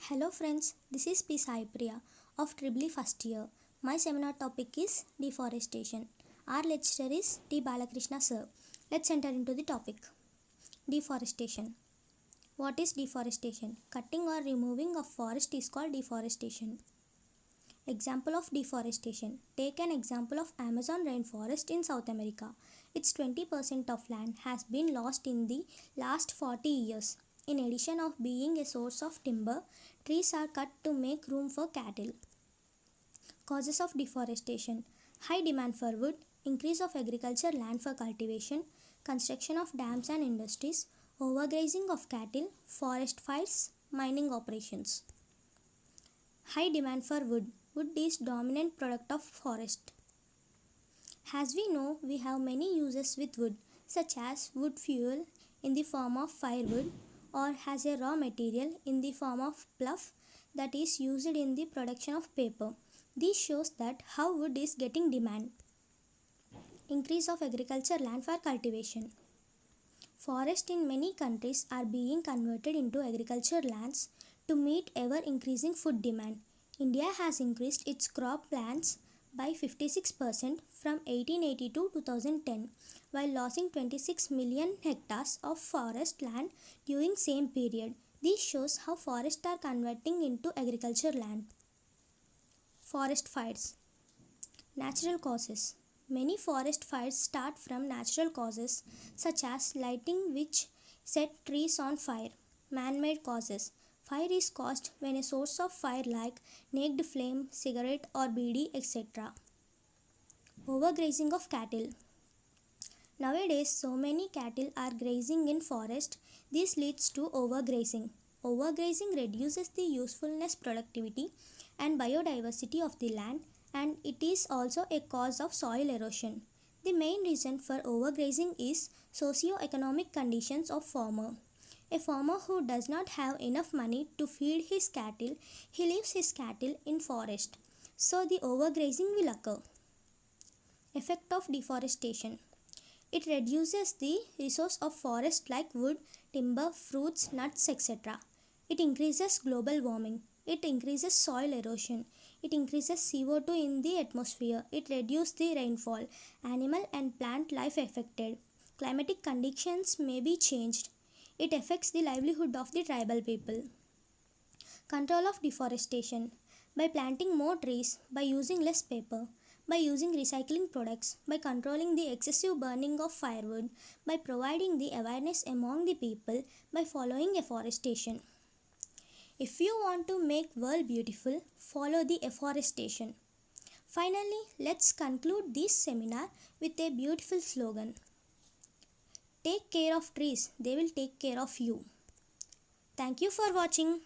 Hello friends, this is P. Sai Priya of Tribly First Year. My seminar topic is deforestation. Our lecturer is T. Balakrishna sir. Let's enter into the topic. Deforestation. What is deforestation? Cutting or removing of forest is called deforestation. Example of deforestation. Take an example of Amazon rainforest in South America. Its 20% of land has been lost in the last 40 years. In addition of being a source of timber, trees are cut to make room for cattle. Causes of deforestation. High demand for wood, increase of agriculture land for cultivation, construction of dams and industries, overgrazing of cattle, forest fires, mining operations. High demand for wood. Wood is dominant product of forest. As we know, we have many uses with wood, such as wood fuel in the form of firewood or as a raw material in the form of fluff that is used in the production of paper. This shows that how wood is getting demand. Increase of agriculture land for cultivation. Forests in many countries are being converted into agriculture lands to meet ever increasing food demand. India has increased its crop plants by 56% from 1880 to 2010 while losing 26 million hectares of forest land during same period. This shows how forests are converting into agriculture land. Forest fires. Natural causes. Many forest fires start from natural causes such as lighting which set trees on fire. Man-made causes. Fire is caused when a source of fire like naked flame, cigarette or bidi etc. Overgrazing of cattle. Nowadays so many cattle are grazing in forest. This leads to overgrazing. Overgrazing reduces the usefulness, productivity and biodiversity of the land, and it is also a cause of soil erosion. The main reason for overgrazing is socio-economic conditions of farmer. A farmer who does not have enough money to feed his cattle, he leaves his cattle in forest. So the overgrazing will occur. Effect of deforestation. It reduces the resource of forest like wood, timber, fruits, nuts, etc. It increases global warming. It increases soil erosion. It increases CO2 in the atmosphere. It reduces the rainfall. Animal and plant life affected. Climatic conditions may be changed. It affects the livelihood of the tribal people. Control of deforestation. By planting more trees, by using less paper, by using recycling products, by controlling the excessive burning of firewood, by providing the awareness among the people, by following afforestation. If you want to make world beautiful, follow the afforestation. Finally, let's conclude this seminar with a beautiful slogan. Take care of trees, they will take care of you. Thank you for watching.